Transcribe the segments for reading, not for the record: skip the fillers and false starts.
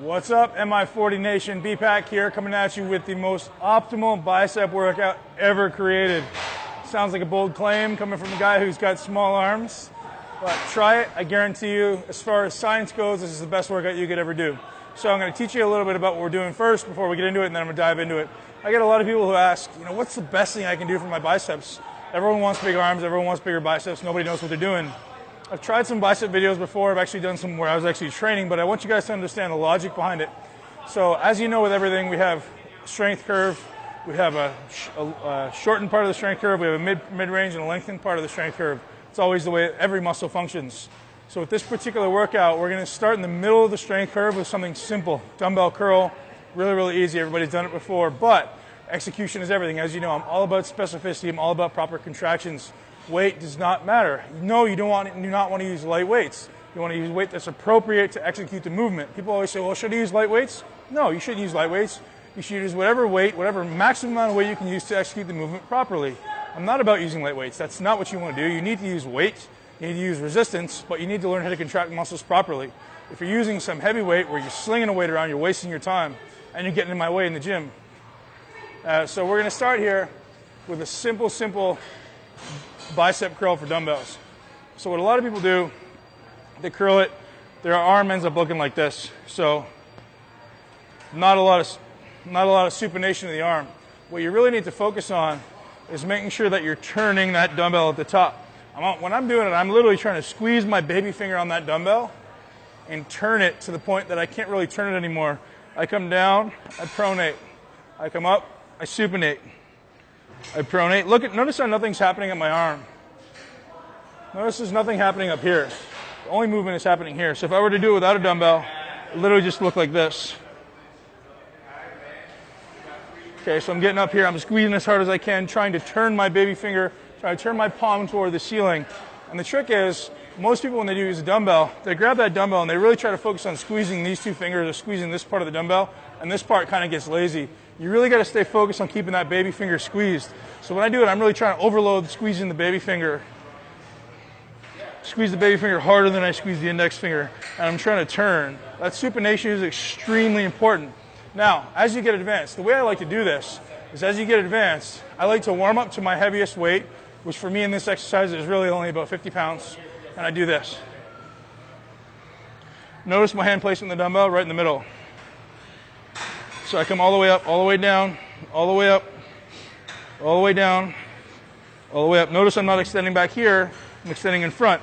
What's up, MI40 Nation? B-Pack here, coming at you with the most optimal bicep workout ever created. Sounds like a bold claim coming from a guy who's got small arms, but try it. I guarantee you, as far as science goes, this is the best workout you could ever do. So I'm going to teach you a little bit about what we're doing first before we get into it, and then I'm going to dive into it. I get a lot of people who ask, what's the best thing I can do for my biceps? Everyone wants big arms, everyone wants bigger biceps, nobody knows what they're doing. I've tried some bicep videos before. I've actually done some where I was actually training, but I want you guys to understand the logic behind it. So as you know with everything, we have strength curve, we have a shortened part of the strength curve, we have a mid-range and a lengthened part of the strength curve. It's always the way every muscle functions. So with this particular workout, we're going to start in the middle of the strength curve with something simple. Dumbbell curl, really, really easy. Everybody's done it before, but execution is everything. As you know, I'm all about specificity. I'm all about proper contractions. Weight does not matter. No, you do not want to use light weights. You want to use weight that's appropriate to execute the movement. People always say, well, should I use light weights? No, you shouldn't use light weights. You should use whatever weight, whatever maximum amount of weight you can use to execute the movement properly. I'm not about using light weights. That's not what you want to do. You need to use weight, you need to use resistance, but you need to learn how to contract muscles properly. If you're using some heavy weight where you're slinging a weight around, you're wasting your time, and you're getting in my way in the gym. So we're going to start here with a simple bicep curl for dumbbells. So what a lot of people do, they curl it, their arm ends up looking like this. So not a lot of supination of the arm. What you really need to focus on is making sure that you're turning that dumbbell at the top. When I'm doing it, I'm literally trying to squeeze my baby finger on that dumbbell and turn it to the point that I can't really turn it anymore. I come down, I pronate. I come up, I supinate. I pronate. Notice how nothing's happening at my arm. Notice there's nothing happening up here. The only movement is happening here. So if I were to do it without a dumbbell, it literally just look like this. Okay, so I'm getting up here, I'm squeezing as hard as I can, trying to turn my baby finger, trying to turn my palm toward the ceiling. And the trick is, most people when they do use a dumbbell, they grab that dumbbell and they really try to focus on squeezing these two fingers or squeezing this part of the dumbbell, and this part kind of gets lazy. You really got to stay focused on keeping that baby finger squeezed. So when I do it, I'm really trying to overload squeezing the baby finger. Squeeze the baby finger harder than I squeeze the index finger, and I'm trying to turn. That supination is extremely important. Now, as you get advanced, the way I like to do this is as you get advanced, I like to warm up to my heaviest weight, which for me in this exercise is really only about 50 pounds, and I do this. Notice my hand placement in the dumbbell right in the middle. So I come all the way up, all the way down, all the way up, all the way down, all the way up. Notice I'm not extending back here, I'm extending in front.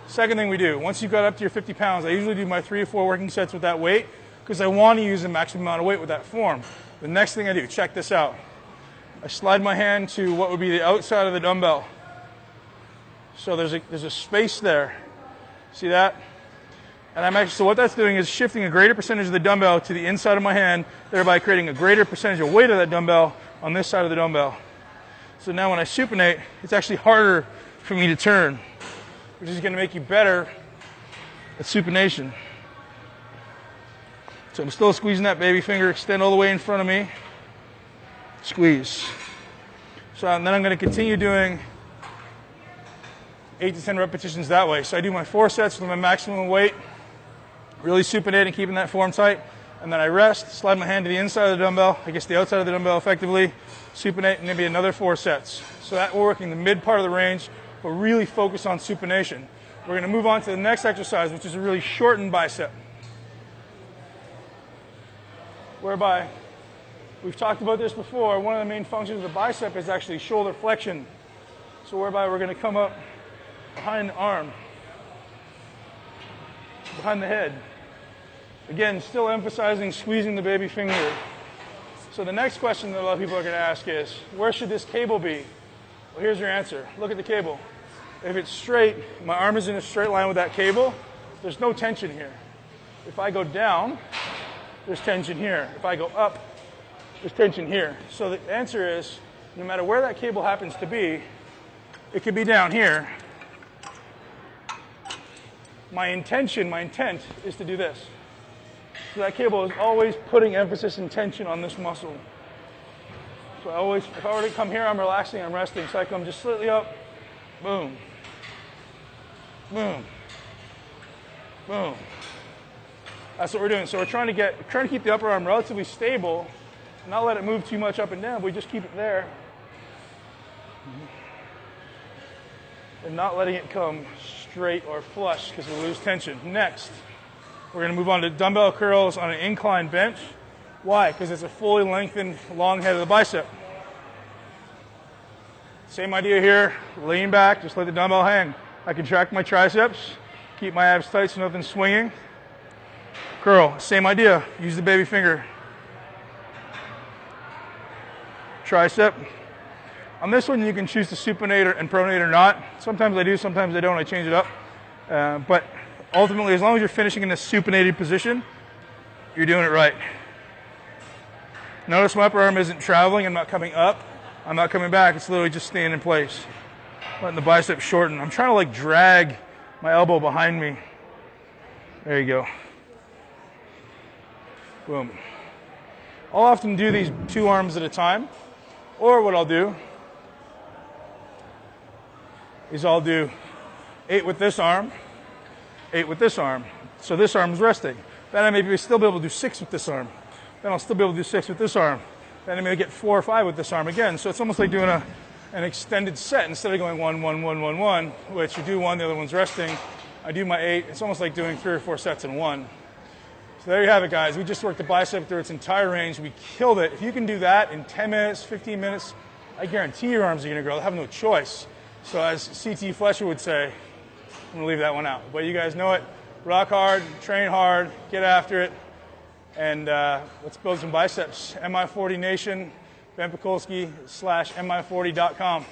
Second thing we do, once you've got up to your 50 pounds, I usually do my 3 or 4 working sets with that weight because I want to use the maximum amount of weight with that form. The next thing I do, check this out. I slide my hand to what would be the outside of the dumbbell. So there's a space there. See that? And so what that's doing is shifting a greater percentage of the dumbbell to the inside of my hand, thereby creating a greater percentage of weight of that dumbbell on this side of the dumbbell. So now when I supinate, it's actually harder for me to turn, which is going to make you better at supination. So I'm still squeezing that baby finger, extend all the way in front of me, squeeze. So and then I'm going to continue doing 8 to 10 repetitions that way. So I do my 4 sets with my maximum weight, really supinating, keeping that form tight, and then I rest, slide my hand to the inside of the dumbbell, I guess the outside of the dumbbell effectively, supinate, and maybe another 4 sets. So that we're working the mid part of the range, but really focus on supination. We're going to move on to the next exercise, which is a really shortened bicep, whereby we've talked about this before. One of the main functions of the bicep is actually shoulder flexion. So whereby we're going to come up behind the arm, behind the head. Again, still emphasizing squeezing the baby finger. So the next question that a lot of people are going to ask is, where should this cable be? Well, here's your answer. Look at the cable. If it's straight, my arm is in a straight line with that cable, there's no tension here. If I go down, there's tension here. If I go up, there's tension here. So the answer is, no matter where that cable happens to be, it could be down here. My intent is to do this. So that cable is always putting emphasis and tension on this muscle. So if I were to come here, I'm relaxing, I'm resting. So I come just slightly up, boom, boom, boom, That's what we're doing. So we're trying to keep the upper arm relatively stable, not let it move too much up and down. We just keep it there, and not letting it come straight or flush because we lose tension. Next, we're going to move on to dumbbell curls on an incline bench. Why? Because it's a fully lengthened, long head of the bicep. Same idea here. Lean back, just let the dumbbell hang. I contract my triceps, keep my abs tight so nothing's swinging. Curl, same idea. Use the baby finger. Tricep. On this one, you can choose to supinate and pronate or not. Sometimes I do, sometimes I don't. I change it up. But ultimately, as long as you're finishing in a supinated position, you're doing it right. Notice my upper arm isn't traveling. I'm not coming up. I'm not coming back. It's literally just staying in place. Letting the bicep shorten. I'm trying to like drag my elbow behind me. There you go. Boom. I'll often do these 2 arms at a time. Or what I'll do is I'll do 8 with this arm, 8 with this arm. So this arm's resting. Then I may still be able to do 6 with this arm. Then I'll still be able to do 6 with this arm. Then I may get 4 or 5 with this arm again. So it's almost like doing an extended set instead of going 1, 1, 1, 1, 1, which you do 1, the other one's resting. I do my 8. It's almost like doing 3 or 4 sets in 1. So there you have it, guys. We just worked the bicep through its entire range. We killed it. If you can do that in 10 minutes, 15 minutes, I guarantee your arms are going to grow. They'll have no choice. So as C.T. Fletcher would say, I'm going to leave that one out. But you guys know it. Rock hard, train hard, get after it, and let's build some biceps. MI40 Nation, Ben Pakulski /MI40.com.